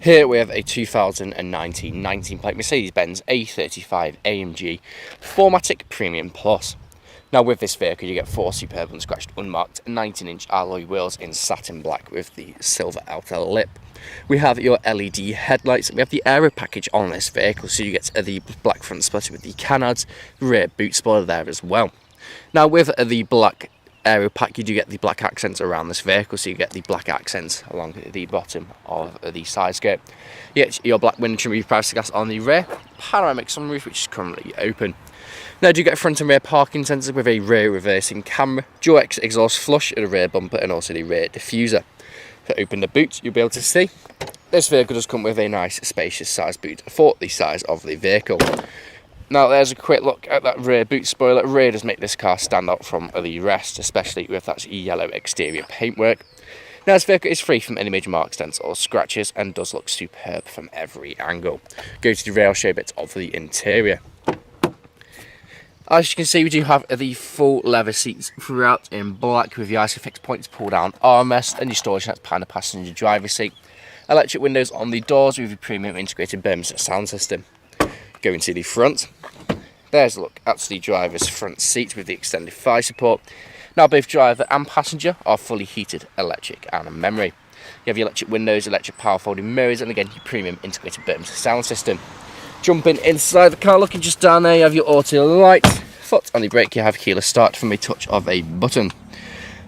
Here we have a 2019 19-plate Mercedes-Benz A35 AMG 4MATIC Premium Plus. Now with this vehicle you get 4 superb unscratched unmarked 19-inch alloy wheels in satin black with the silver outer lip. We have your LED headlights. We have the aero package on this vehicle, so you get the black front splitter with the canards, rear boot spoiler there as well. Now with the black aero pack you do get the black accents around this vehicle, so you get the black accents along the bottom of the side skirt. You get your black window trim with privacy glass on the rear, panoramic sunroof which is currently open. Now you do get front and rear parking sensors with a rear reversing camera, dual exhaust flush at the rear bumper and also the rear diffuser. If you open the boot you'll be able to see this vehicle does come with a nice spacious size boot for the size of the vehicle. Now there's a quick look at that rear boot spoiler. It really does make this car stand out from the rest, especially with that yellow exterior paintwork. Now this vehicle is free from any major marks, dents or scratches and does look superb from every angle. Go to the rail show bits of the interior. As you can see we do have the full leather seats throughout in black with the ISOFIX points pull down armrest and your storage that's behind the passenger driver's seat. Electric windows on the doors with your premium integrated Burmester sound system. Going to the front, there's a look at the driver's front seat with the extended thigh support. Now both driver and passenger are fully heated, electric and memory. You have your electric windows, electric power folding mirrors and again your premium integrated Burmester sound system. Jumping inside the car, looking just down there, you have your auto light, foot on the brake, you have keyless start from a touch of a button.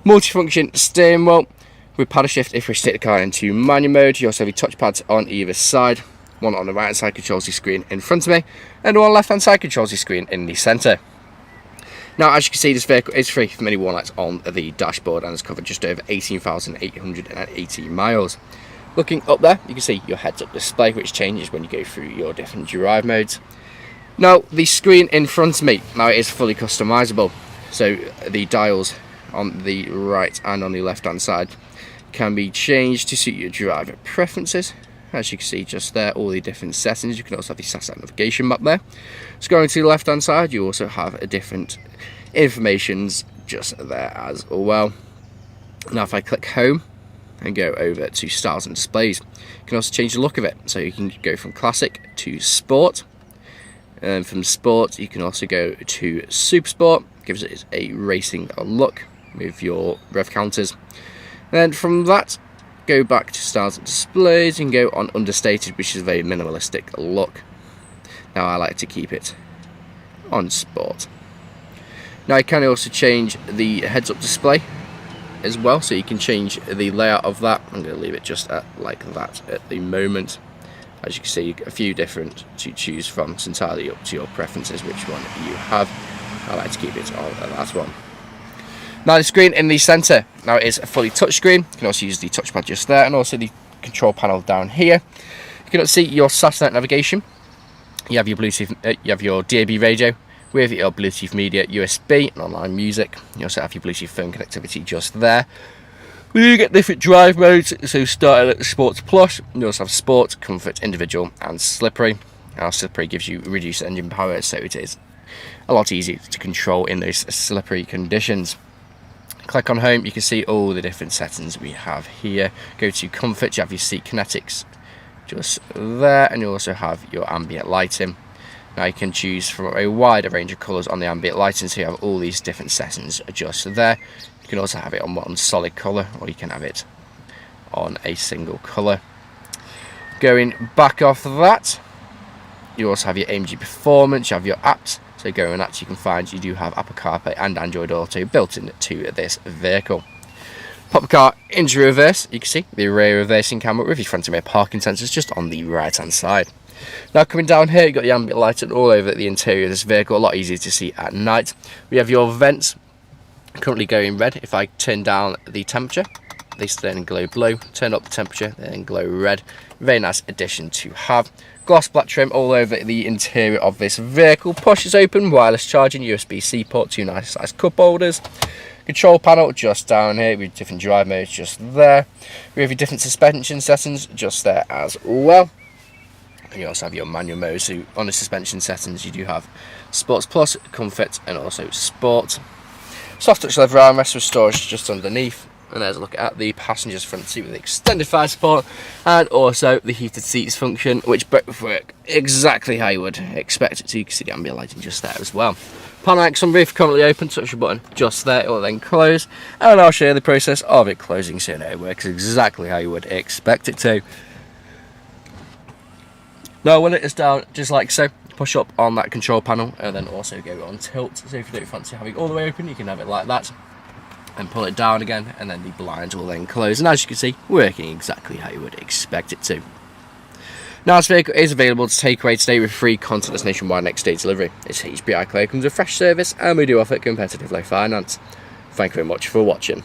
Multifunction steering wheel with paddle shift if we take the car into manual mode. You also have your touchpads on either side. One on the right hand side controls the screen in front of me, and one on the left hand side controls the screen in the centre. Now as you can see this vehicle is free from any warning lights on the dashboard and has covered just over 18,880 miles. Looking up there you can see your heads up display which changes when you go through your different drive modes. Now the screen in front of me, now it is fully customisable, so the dials on the right and on the left hand side can be changed to suit your driver preferences. As you can see just there, all the different settings. You can also have the satellite navigation map there. So going to the left hand side, you also have a different informations just there as well. Now if I click home and go over to styles and displays, you can also change the look of it. So you can go from classic to sport, and from sport you can also go to super sport, gives it a racing look with your rev counters. Then from that, go back to styles and displays and go on understated, which is a very minimalistic look. Now I like to keep it on sport. Now I can also change the heads up display as well, so you can change the layout of that. I'm going to leave it just like that at the moment. As you can see, a few different to choose from. It's entirely up to your preferences which one you have. I like to keep it on that one. Now the screen in the centre, now it is a fully touch screen. You can also use the touchpad just there and also the control panel down here. You can see your satellite navigation. You have your Bluetooth, you have your DAB radio with your Bluetooth media, USB and online music. You also have your Bluetooth phone connectivity just there. We do get different drive modes, so start at Sports Plus. You also have Sport, Comfort, Individual and Slippery. Now Slippery gives you reduced engine power, so it is a lot easier to control in those slippery conditions. Click on home, you can see all the different settings we have here. Go to comfort, you have your seat kinetics just there, and you also have your ambient lighting. Now you can choose from a wider range of colours on the ambient lighting, so you have all these different settings just there. You can also have it on one solid colour, or you can have it on a single colour. Going back off of that, you also have your AMG Performance, you have your apps. So going that you can find you do have Apple CarPlay and Android Auto built into this vehicle. Pop the car into reverse, you can see the rear reversing camera with your front and rear parking sensors just on the right hand side. Now coming down here you've got the ambient lighting all over the interior of this vehicle, a lot easier to see at night. We have your vents currently going red. If I turn down the temperature, they then glow blue. Turn up the temperature, they then glow red. Very nice addition to have. Gloss black trim all over the interior of this vehicle. Push is open, wireless charging, USB-C port, 2 nice sized cup holders. Control panel just down here with different drive modes just there. We have your different suspension settings just there as well. And you also have your manual mode. So on the suspension settings you do have Sports Plus, Comfort and also Sport. Soft touch leather armrest with storage just underneath. And there's a look at the passenger's front seat with the extended fire support and also the heated seats function, which both work exactly how you would expect it to. You can see the ambient lighting just there as well. Panoramic sunroof currently open, touch the button just there, it will then close, and I'll show you the process of it closing so it works exactly how you would expect it to. Now when it is down, just like so, push up on that control panel and then also go on tilt. So if you don't fancy having it all the way open, you can have it like that and pull it down again, and then the blinds will then close, and as you can see, working exactly how you would expect it to. Now this vehicle is available to take away today with free contactless nationwide next day delivery. It's HPI clear, comes with fresh service, and we do offer competitive low finance. Thank you very much for watching.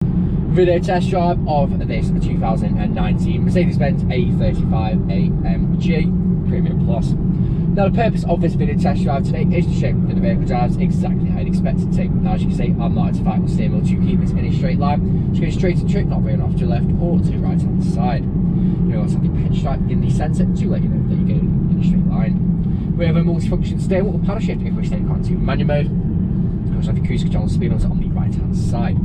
Video test drive of this 2019 Mercedes-Benz A35 AMG Premium Plus. Now the purpose of this video test drive today is to show that the vehicle drives exactly how you'd expect it to. Now as you can see, I'm not identified steering wheel to keep this in a straight line. Just go straight into it, not veering off to the left or to the right hand side. You also have the pinstripe in the centre to let you know that you're going in a straight line. We have a multifunction steering wheel with paddle shift if we stay onto manual mode. You also have your cruise control and speed limiter on the right hand side.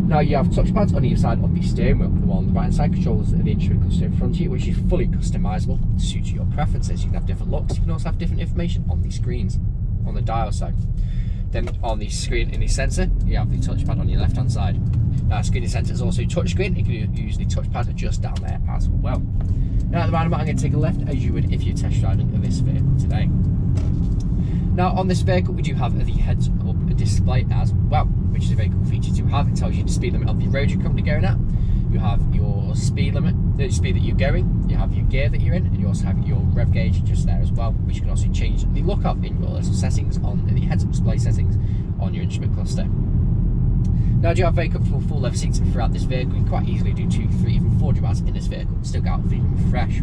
Now you have touchpads on either side of the steering wheel. The one on the right hand side controls the instrument cluster in front of you, which is fully customisable to suit your preferences. You can have different looks, you can also have different information on the screens, on the dial side. Then on the screen in the centre, you have the touchpad on your left hand side. Now screen in the centre is also touchscreen, you can use the touchpad just down there as well. Now at the roundabout I'm going to take a left as you would if you're test driving this vehicle today. Now on this vehicle we do have the heads up display as well, which is a very cool feature to have. It tells you the speed limit of the road you're currently going at. You have your speed limit, the speed that you're going, you have your gear that you're in, and you also have your rev gauge just there as well, which you can also change the look of in your little settings on the heads up display settings on your instrument cluster. Now, do you have very comfortable full leather seats throughout this vehicle? You can quite easily do 2, 3, even 4 hours in this vehicle, still get out feeling fresh.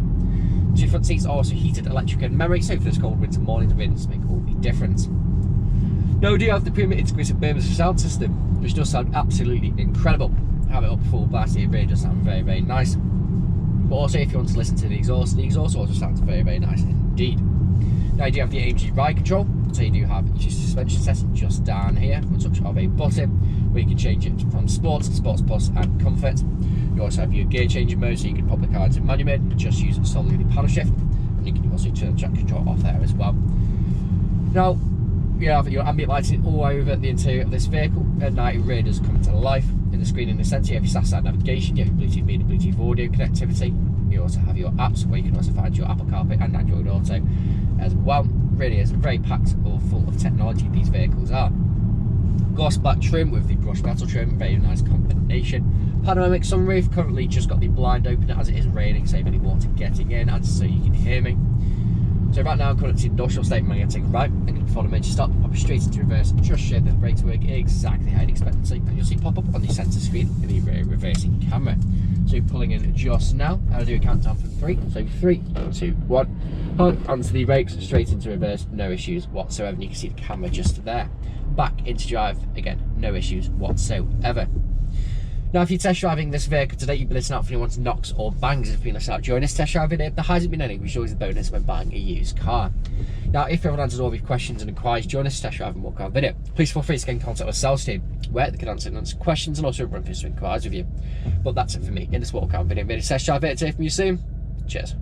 2 front seats are also heated electric and memory, so for this cold winter morning, the winds make all the difference. Now, we do have the premium integrated Burmester sound system, which does sound absolutely incredible. Have it up full blast, it really does sound very, very nice. But also, if you want to listen to the exhaust also sounds very, very nice indeed. Now, you do have the Amg Ride Control, so you do have your suspension setting just down here, with a touch of a button, where you can change it from Sport, Sports Plus and Comfort. You also have your gear changing mode, so you can pop the car into manual mode and just use solely the paddle shift. And you can also turn the track control off there as well. Now, you have your ambient lighting all over the interior of this vehicle. At night, it really does come to life. In the screen in the centre, you have your sat-side navigation, you have your Bluetooth media, Bluetooth audio connectivity. You also have your apps, where you can also find your Apple CarPlay and Android Auto as well. Really is very packed or full of technology, these vehicles are. Gloss black trim with the brushed metal trim, very nice combination. Panoramic sunroof, currently just got the blind open as it is raining, save any water getting in, and so you can hear me. So right now I'm currently in industrial state, I'm going to take a right, I'm going to follow major stop, pop straight into reverse, just show that the brakes work exactly how you'd expect them to, and you'll see pop up on the centre screen in the rear reversing camera. So you're pulling in just now, I'll do a countdown from 3, so 3, 2, 1, hold onto the brakes, straight into reverse, no issues whatsoever, and you can see the camera just there. Back into drive, again, no issues whatsoever. Now, if you're test driving this vehicle today, you'll be listening out for anyone's knocks or bangs. If you've been listening out during this test drive video, there hasn't been any, which is always a bonus when buying a used car. Now, if you haven't answered all of your questions and inquiries during this test drive and walk out video, please feel free to get in contact with the sales team, where they can answer questions and also run through some inquiries with you. But that's it for me in this walk out video. Test drive video today from you soon. Cheers.